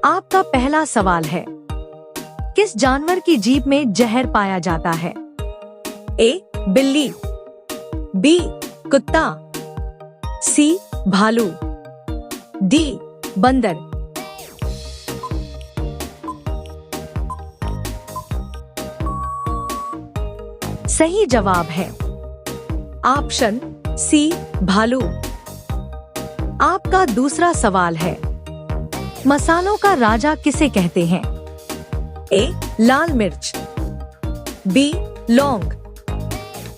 आपका पहला सवाल है, किस जानवर की जीभ में जहर पाया जाता है? ए बिल्ली, बी कुत्ता, सी भालू, डी बंदर। सही जवाब है ऑप्शन सी भालू। आपका दूसरा सवाल है, मसालों का राजा किसे कहते हैं? ए लाल मिर्च, बी लौंग,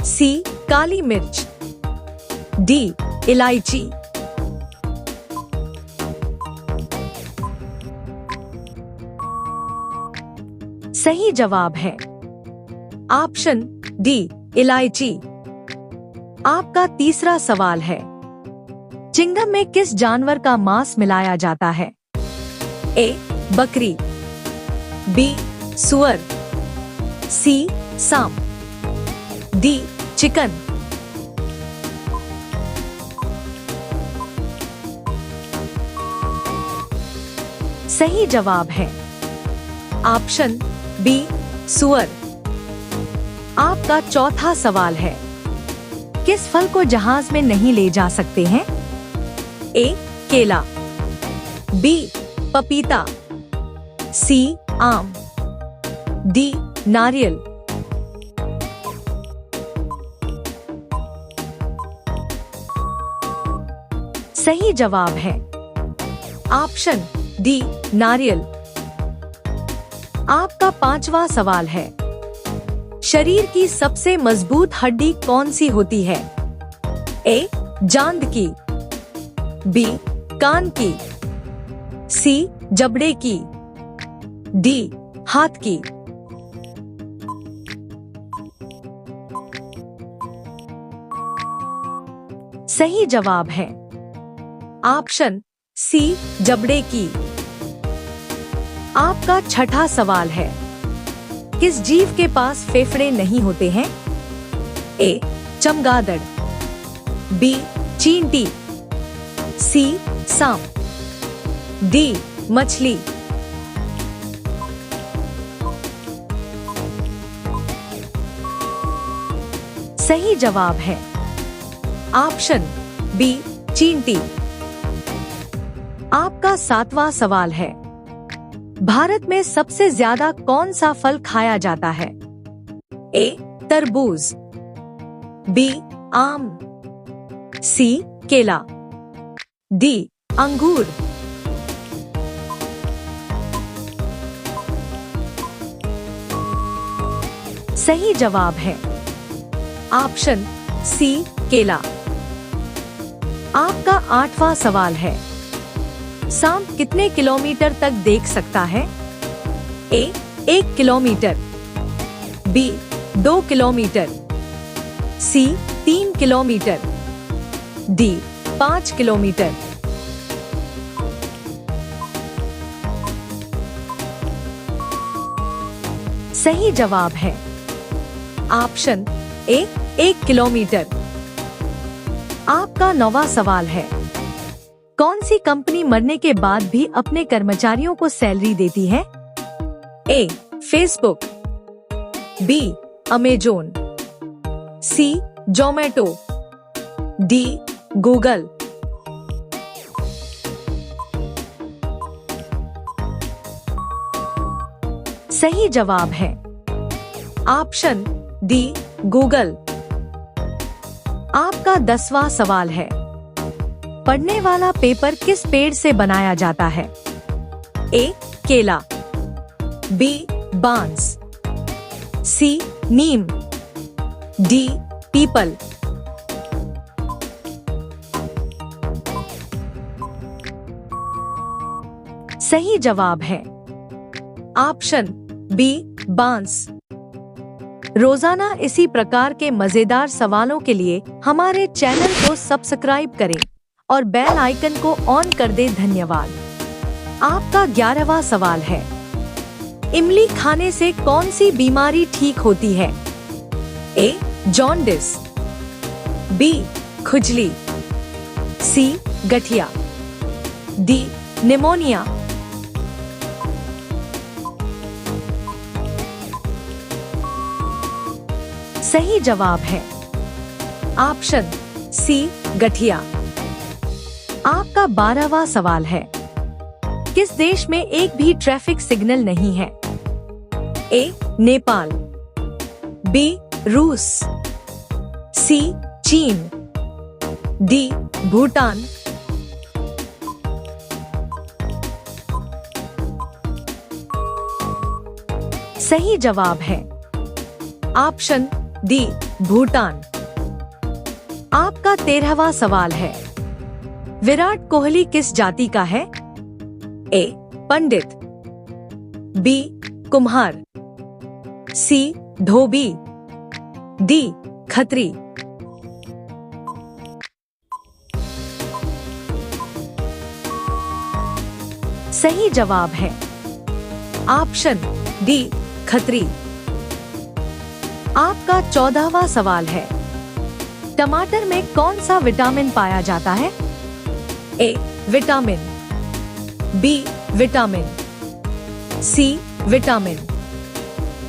सी काली मिर्च, डी इलायची। सही जवाब है ऑप्शन डी इलायची। आपका तीसरा सवाल है, चिंगम में किस जानवर का मांस मिलाया जाता है? ए बकरी, बी सुअर, सी सांप, डी चिकन। सही जवाब है ऑप्शन बी सुअर। आपका चौथा सवाल है, किस फल को जहाज में नहीं ले जा सकते हैं? ए केला, बी पपीता, सी आम, डी नारियल। सही जवाब है ऑप्शन डी नारियल। आपका पांचवा सवाल है, शरीर की सबसे मजबूत हड्डी कौन सी होती है? ए जांघ की, बी कान की, सी जबड़े की, डी हाथ की। सही जवाब है ऑप्शन सी जबड़े की। आपका छठा सवाल है, किस जीव के पास फेफड़े नहीं होते हैं? ए चमगादड़, बी चींटी, सी सांप, डी मछली। सही जवाब है ऑप्शन बी चींटी। आपका सातवां सवाल है, भारत में सबसे ज्यादा कौन सा फल खाया जाता है? ए तरबूज, बी आम, सी केला, डी अंगूर। सही जवाब है ऑप्शन सी केला। आपका आठवां सवाल है, सांप कितने किलोमीटर तक देख सकता है? ए 1 किलोमीटर, बी 2 किलोमीटर, सी 3 किलोमीटर, डी 5 किलोमीटर। सही जवाब है ऑप्शन ए 1 किलोमीटर। आपका नौवां सवाल है, कौन सी कंपनी मरने के बाद भी अपने कर्मचारियों को सैलरी देती है? A Facebook, B Amazon, C Zomato, D Google. सही जवाब है ऑप्शन डी गूगल। आपका 10वां सवाल है, पढ़ने वाला पेपर किस पेड़ से बनाया जाता है? ए केला, बी बांस, सी नीम, डी पीपल। सही जवाब है ऑप्शन बी बांस। रोजाना इसी प्रकार के मजेदार सवालों के लिए हमारे चैनल को सब्सक्राइब करें और बेल आइकन को ऑन कर दे। धन्यवाद। आपका 11वां सवाल है, इमली खाने से कौन सी बीमारी ठीक होती है? ए जॉन्डिस, बी खुजली, सी गठिया, डी निमोनिया, सही जवाब है ऑप्शन सी गठिया। आपका 12वां सवाल है, किस देश में एक भी ट्रैफिक सिग्नल नहीं है? ए नेपाल, बी रूस, सी चीन, डी भूटान। सही जवाब है ऑप्शन डी भूटान। आपका 13वां सवाल है, विराट कोहली किस जाति का है? ए पंडित, बी कुम्हार, सी धोबी, डी खत्री। सही जवाब है ऑप्शन डी खत्री। आपका 14वां सवाल है, टमाटर में कौन सा विटामिन पाया जाता है? A vitamin, B vitamin, C vitamin,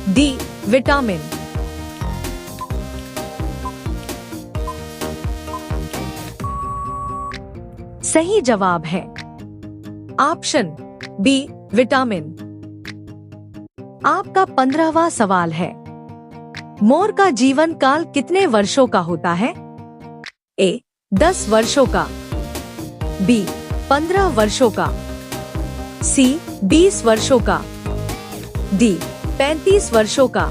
D vitamin. सही जवाब है ऑप्शन बी विटामिन। आपका 15वां सवाल है, मोर का जीवन काल कितने वर्षों का होता है? ए 10 वर्षों का, बी 15 वर्षों का, सी 20 वर्षों का, डी 35 वर्षों का।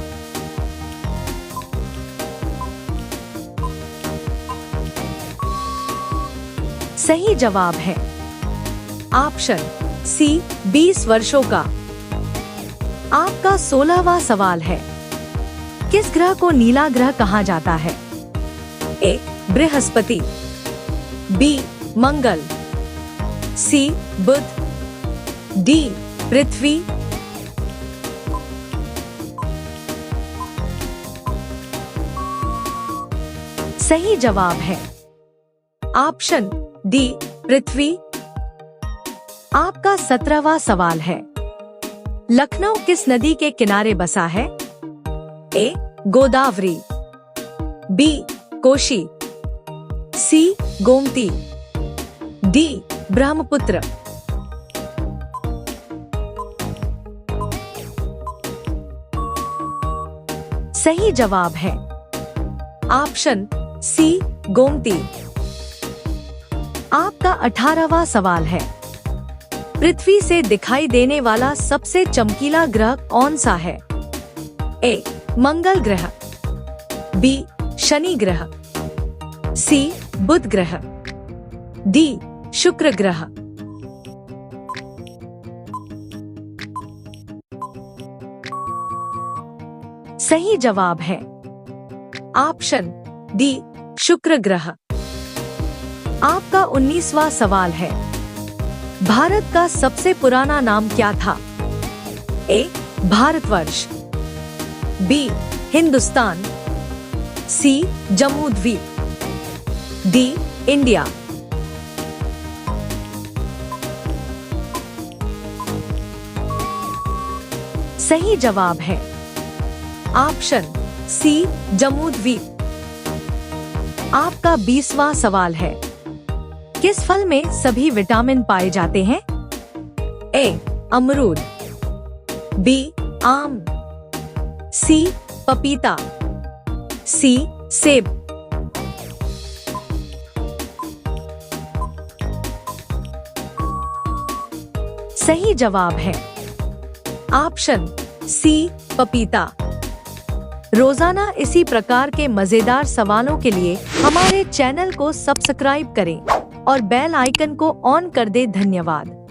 सही जवाब है ऑप्शन सी 20 वर्षों का। आपका 16वां सवाल है, किस ग्रह को नीला ग्रह कहा जाता है? ए बृहस्पति, बी मंगल, सी बुध, डी पृथ्वी। सही जवाब है ऑप्शन डी पृथ्वी। आपका 17वां सवाल है, लखनऊ किस नदी के किनारे बसा है? ए गोदावरी, बी कोशी, सी गोमती, डी ब्रह्मपुत्र। सही जवाब है ऑप्शन सी गोमती। आपका 18वां सवाल है, पृथ्वी से दिखाई देने वाला सबसे चमकीला ग्रह कौन सा है? ए मंगल ग्रह, बी शनि ग्रह, सी बुध ग्रह, डी शुक्र ग्रह। सही जवाब है ऑप्शन डी शुक्र ग्रह। आपका 19वां सवाल है, भारत का सबसे पुराना नाम क्या था? ए भारतवर्ष, बी हिंदुस्तान, सी जम्मू द्वीप, डी इंडिया। सही जवाब है ऑप्शन सी जम्मू द्वीप। आपका 20वां सवाल है, किस फल में सभी विटामिन पाए जाते हैं? ए अमरूद, बी आम, सी पपीता, सी सेब। सही जवाब है ऑप्शन सी पपीता। रोजाना इसी प्रकार के मजेदार सवालों के लिए हमारे चैनल को सब्सक्राइब करें और बेल आइकन को ऑन कर दें। धन्यवाद।